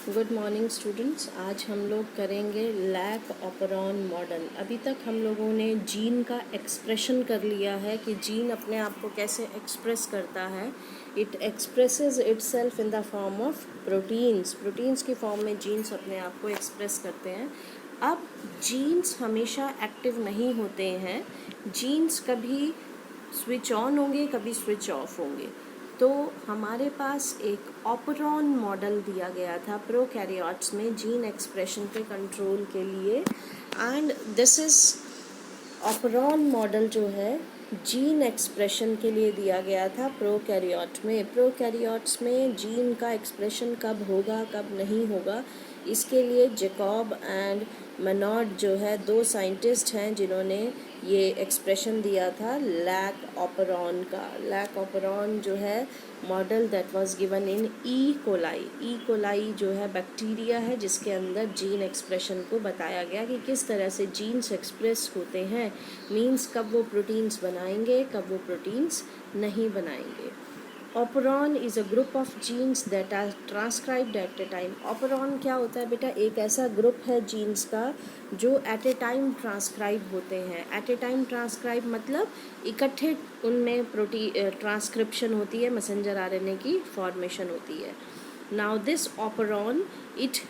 Good morning students. आज हम लोग करेंगे लैक ऑपरॉन मॉडल। अभी तक हम लोगों ने जीन का एक्सप्रेशन कर लिया है कि जीन अपने आप को कैसे एक्सप्रेस करता है। It expresses itself in the form of proteins. Proteins की फॉर्म में जीन्स अपने आप को एक्सप्रेस करते हैं। अब जीन्स हमेशा एक्टिव नहीं होते हैं। जीन्स कभी स्विच ऑन होंगे, कभी स्विच ऑफ होंगे। तो हमारे पास एक ऑपरॉन मॉडल दिया गया था प्रोकैरियोट्स में जीन एक्सप्रेशन के कंट्रोल के लिए। And this is operon model जो है जीन एक्सप्रेशन के लिए दिया गया था प्रोकैरियोट में। प्रोकैरियोट्स में जीन का एक्सप्रेशन कब होगा कब नहीं होगा, इसके लिए जैकब एंड मेनॉड जो है दो साइंटिस्ट हैं जिन्होंने ये एक्सप्रेशन दिया था लैक ऑपरॉन का। लैक ऑपरॉन जो है model that was given in E coli. E coli जो है बैक्टीरिया है जिसके अंदर जीन एक्सप्रेशन को बताया गया कि किस तरह से जीन्स एक्सप्रेस होते हैं। मीन्स कब वो प्रोटीन्स बनाएंगे, कब वो प्रोटीन्स नहीं बनाएंगे। Operon is a group of genes that are transcribed at a time. Operon क्या होता है बेटा? एक ऐसा ग्रुप है जीन्स का जो एट ए टाइम ट्रांसक्राइब होते हैं। एट ए टाइम ट्रांसक्राइब मतलब इकट्ठे उनमें ट्रांसक्रिप्शन होती है, मैसेंजर आरएनए की फॉर्मेशन होती है। Now this operon it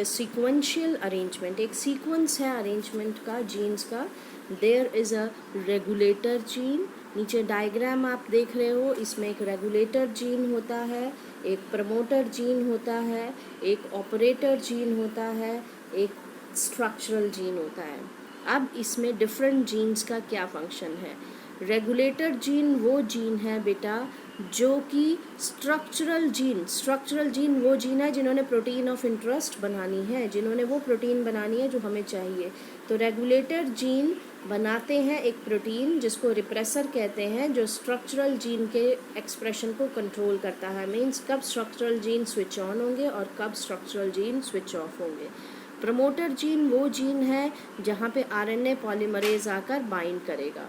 sequential arrangement, एक सीक्वेंस है अरेंजमेंट का जीन्स का। There is a regulator gene. नीचे डायग्राम आप देख रहे हो, इसमें एक रेगुलेटर जीन होता है, एक प्रमोटर जीन होता है, एक ऑपरेटर जीन होता है, एक स्ट्रक्चरल जीन होता है। अब इसमें डिफरेंट जीन्स का क्या फंक्शन है। रेगुलेटर जीन वो जीन है बेटा जो कि स्ट्रक्चरल जीन वो जीन है जिन्होंने प्रोटीन ऑफ इंटरेस्ट बनानी है, जिन्होंने वो प्रोटीन बनानी है जो हमें चाहिए। तो रेगुलेटर जीन बनाते हैं एक प्रोटीन जिसको रिप्रेसर कहते हैं, जो स्ट्रक्चरल जीन के एक्सप्रेशन को कंट्रोल करता है। मीन्स कब स्ट्रक्चरल जीन स्विच ऑन होंगे और कब स्ट्रक्चरल जीन स्विच ऑफ होंगे। प्रमोटर जीन वो जीन है जहाँ पे आरएनए पॉलीमरेज आकर बाइंड करेगा।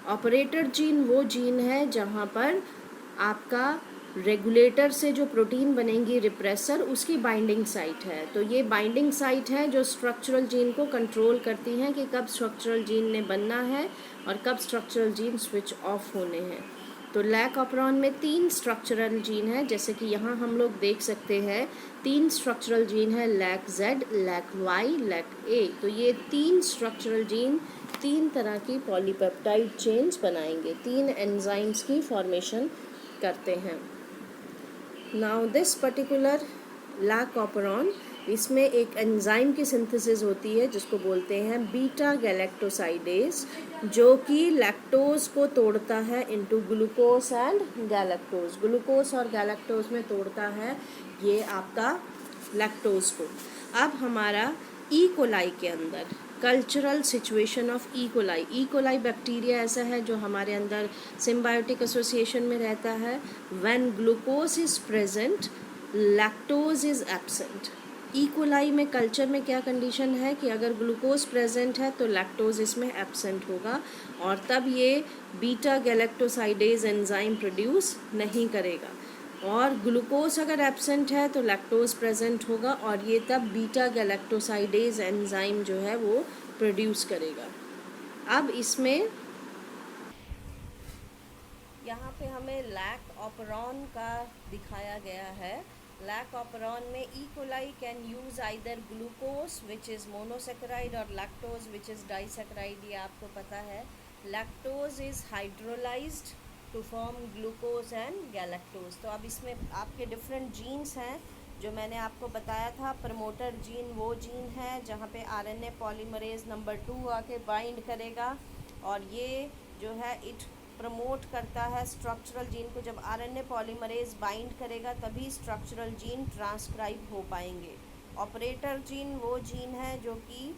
ऑपरेटर जीन वो जीन है जहाँ पर आपका रेगुलेटर से जो प्रोटीन बनेंगी रिप्रेसर, उसकी बाइंडिंग साइट है। तो ये बाइंडिंग साइट है जो स्ट्रक्चरल जीन को कंट्रोल करती हैं कि कब स्ट्रक्चरल जीन ने बनना है और कब स्ट्रक्चरल जीन स्विच ऑफ होने हैं। तो लैक ऑपरॉन में 3 स्ट्रक्चरल जीन है, जैसे कि यहाँ हम लोग देख सकते हैं 3 स्ट्रक्चरल जीन है, lac Z, lac Y, lac A. तो ये 3 स्ट्रक्चरल जीन 3 तरह की पॉलीपेप्टाइड चेन्स बनाएंगे, 3 एंजाइम्स की फॉर्मेशन करते हैं। Now this particular lac operon, इसमें एक एंजाइम की सिंथेसिस होती है जिसको बोलते हैं बीटा गैलेक्टोसाइडेज, जो कि लैक्टोज को तोड़ता है into glucose and galactose. Glucose और गैलेक्टोज में तोड़ता है ये आपका लैक्टोज को। अब हमारा ई कोलाई के अंदर cultural situation of E coli. E coli bacteria ऐसा है जो हमारे अंदर सिम्बायोटिक एसोसिएशन में रहता है। When glucose is present lactose is absent. E coli में कल्चर में क्या कंडीशन है कि अगर ग्लूकोज प्रेजेंट है तो लैक्टोज इसमें एब्सेंट होगा और तब ये बीटा गैलेक्टोसाइडेज एंजाइम प्रोड्यूस नहीं करेगा। और ग्लूकोज अगर एब्सेंट है तो लैक्टोज प्रेजेंट होगा और ये तब बीटा गैलेक्टोसाइडेज एंजाइम जो है वो प्रोड्यूस करेगा। अब इसमें यहाँ पे हमें लैक ऑपरॉन का दिखाया गया है। लैक ऑपरॉन में E coli can use either glucose which is monosaccharide और लैक्टोज विच इज़ डाइसेक्राइड, ये आपको पता है। Lactose is hydrolysed to form glucose and galactose. तो अब इसमें आपके डिफरेंट जीन्स हैं जो मैंने आपको बताया था। प्रमोटर जीन वो जीन है जहाँ पे आरएनए पॉलीमरेज नंबर 2 आके बाइंड करेगा और ये जो है इट प्रमोट करता है स्ट्रक्चरल जीन को। जब आरएनए पॉलीमरेज बाइंड करेगा तभी स्ट्रक्चरल जीन ट्रांसक्राइब हो पाएंगे। ऑपरेटर जीन वो जीन है जो कि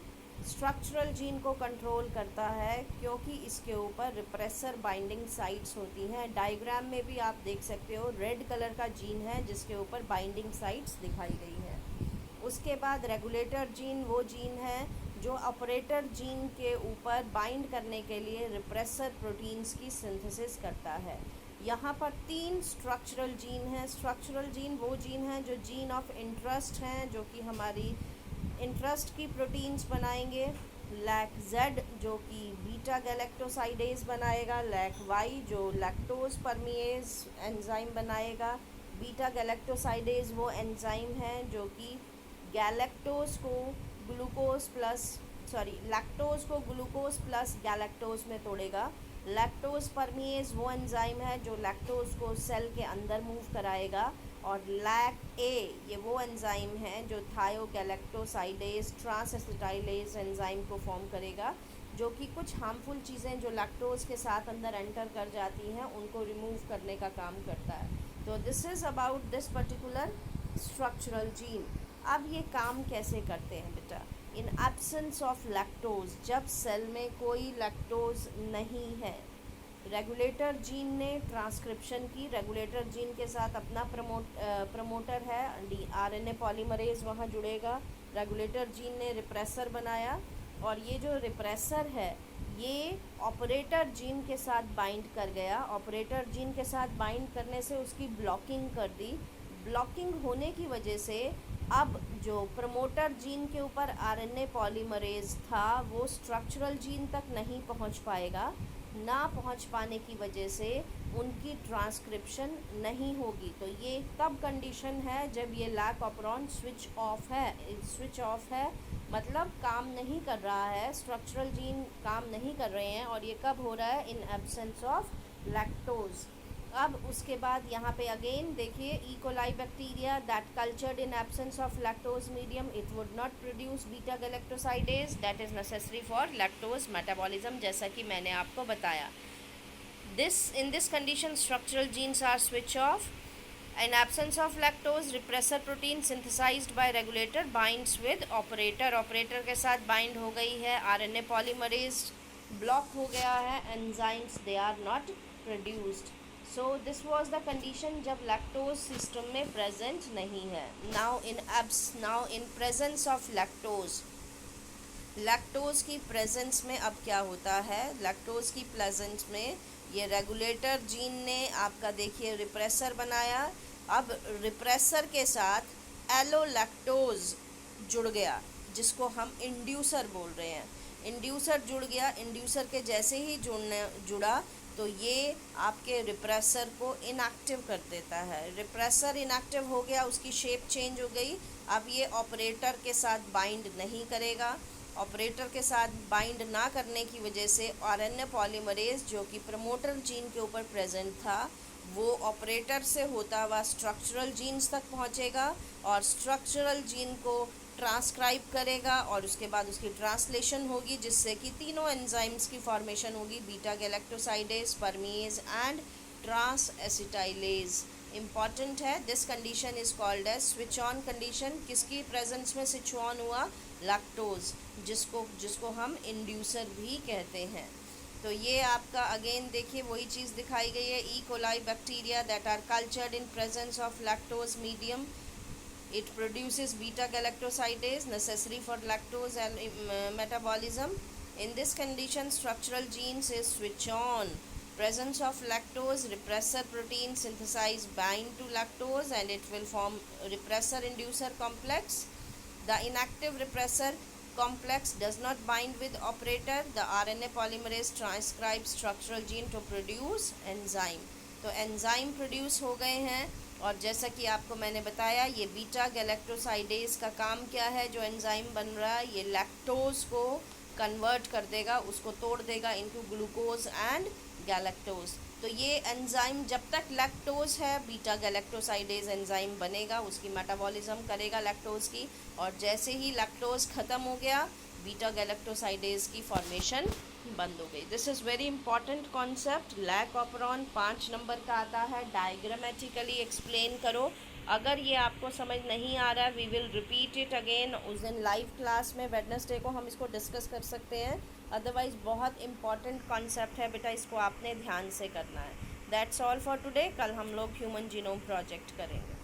स्ट्रक्चरल जीन को कंट्रोल करता है क्योंकि इसके ऊपर रिप्रेसर बाइंडिंग साइट्स होती हैं। डायग्राम में भी आप देख सकते हो रेड कलर का जीन है जिसके ऊपर बाइंडिंग साइट्स दिखाई गई हैं। उसके बाद रेगुलेटर जीन वो जीन है जो ऑपरेटर जीन के ऊपर बाइंड करने के लिए रिप्रेसर प्रोटीन्स की सिंथेसिस करता है। यहाँ पर 3 स्ट्रक्चरल जीन हैं। स्ट्रक्चरल जीन वो जीन हैं जो जीन ऑफ इंटरेस्ट हैं, जो कि हमारी इंटरेस्ट की प्रोटीन्स बनाएंगे। लैक Z जो कि बीटा गैलेक्टोसाइडेज बनाएगा। लैक Y जो लैक्टोज परमिएज एंजाइम बनाएगा। बीटा गैलेक्टोसाइडेज वो एंजाइम है जो कि गैलेक्टोज को ग्लूकोज प्लस गैलेक्टोज में तोड़ेगा। लैक्टोज परमिएज वो एंजाइम है जो लैक्टोज को सेल के अंदर मूव कराएगा। और लैक A ये वो एंजाइम है जो थायोगैलेक्टोसाइडेज ट्रांसएसिटाइलेज एंजाइम को फॉर्म करेगा, जो कि कुछ हार्मफुल चीज़ें जो लैक्टोज के साथ अंदर एंटर कर जाती हैं उनको रिमूव करने का काम करता है। तो this is about this particular structural gene. अब ये काम कैसे करते हैं बेटा? इन एब्सेंस ऑफ लैक्टोज, जब सेल में कोई लैक्टोज नहीं है, रेगुलेटर जीन ने ट्रांसक्रिप्शन की। रेगुलेटर जीन के साथ अपना प्रमोटर है, RNA पॉलीमरेज वहाँ जुड़ेगा। रेगुलेटर जीन ने रिप्रेसर बनाया, और ये जो रिप्रेसर है ये ऑपरेटर जीन के साथ बाइंड कर गया। ऑपरेटर जीन के साथ बाइंड करने से उसकी ब्लॉकिंग कर दी। ब्लॉकिंग होने की वजह से अब जो प्रमोटर जीन के ऊपर RNA पॉलीमरेज था वो स्ट्रक्चरल जीन तक नहीं पहुंच पाएगा। ना पहुंच पाने की वजह से उनकी ट्रांसक्रिप्शन नहीं होगी। तो ये तब कंडीशन है जब ये लैक ऑपरॉन स्विच ऑफ है, मतलब काम नहीं कर रहा है, स्ट्रक्चरल जीन काम नहीं कर रहे हैं। और ये कब हो रहा है? In absence of lactose. अब उसके बाद यहाँ पे अगेन देखिए, ई coli bacteria that cultured in absence of lactose medium, it would not produce beta galactosidase that is necessary for lactose metabolism, जैसा कि मैंने आपको बताया। In this condition structural genes are switch off. In absence of lactose, repressor protein synthesized by regulator binds with operator. Operator के साथ bind हो गई है, RNA polymerase block हो गया है, enzymes they are not produced. So this was the condition जब lactose system में present नहीं है. Now in presence of lactose, lactose की प्रेजेंस में अब क्या होता है? लैक्टोज की प्रेजेंस में ये रेगुलेटर जीन ने आपका देखिए रिप्रेसर बनाया। अब रिप्रेसर के साथ एलोलैक्टोज जुड़ गया, जिसको हम इंड्यूसर बोल रहे हैं। इंड्यूसर जुड़ गया। इंड्यूसर के जैसे ही जुड़ा तो ये आपके रिप्रेसर को इनएक्टिव कर देता है। रिप्रेसर इनएक्टिव हो गया, उसकी शेप चेंज हो गई। अब ये ऑपरेटर के साथ बाइंड नहीं करेगा। ऑपरेटर के साथ बाइंड ना करने की वजह से RNA पॉलीमरेज जो कि प्रमोटर जीन के ऊपर प्रेजेंट था वो ऑपरेटर से होता हुआ स्ट्रक्चरल जीन्स तक पहुंचेगा और स्ट्रक्चरल जीन को ट्रांसक्राइब करेगा और उसके बाद उसकी ट्रांसलेशन होगी, जिससे कि तीनों एंजाइम्स की फॉर्मेशन होगी, beta galactosidase, permease and transacetylase. Important है, this condition is called as switch on condition. किसकी प्रेजेंस में स्विच ऑन हुआ? लैक्टोज, जिसको हम इंड्यूसर भी कहते हैं। तो ये आपका अगेन देखिए वही चीज़ दिखाई गई है। E coli bacteria that are cultured in presence of lactose medium, it produces beta galactosidase necessary for lactose and metabolism. In this condition structural genes is switch on. Presence of lactose, repressor protein synthesize bind to lactose and it will form repressor inducer complex. The inactive repressor complex does not bind with operator. The RNA polymerase transcribes structural gene to produce enzyme. तो enzyme produce हो गए हैं। और जैसा कि आपको मैंने बताया, ये बीटा गैलेक्टोसाइडेज का काम क्या है? जो एंजाइम बन रहा है ये लैक्टोज को कन्वर्ट कर देगा, उसको तोड़ देगा इनटू ग्लूकोज एंड गैलेक्टोज। तो ये एंजाइम जब तक लैक्टोज है बीटा गैलेक्टोसाइडेज एंजाइम बनेगा, उसकी मेटाबॉलिज्म करेगा लैक्टोज की, और जैसे ही लैक्टोज ख़त्म हो गया बीटा गैलेक्टोसाइडेज की फॉर्मेशन बंद हो गई। This is very important concept. Lac operon 5 number का आता है, डायग्रामेटिकली एक्सप्लेन करो। अगर ये आपको समझ नहीं आ रहा, we will repeat it again उस दिन लाइव क्लास में, वेडनेसडे को हम इसको डिस्कस कर सकते हैं। अदरवाइज़ बहुत इंपॉर्टेंट कॉन्सेप्ट है बेटा, इसको आपने ध्यान से करना है। That's all for today. कल हम लोग ह्यूमन जीनोम प्रोजेक्ट करेंगे।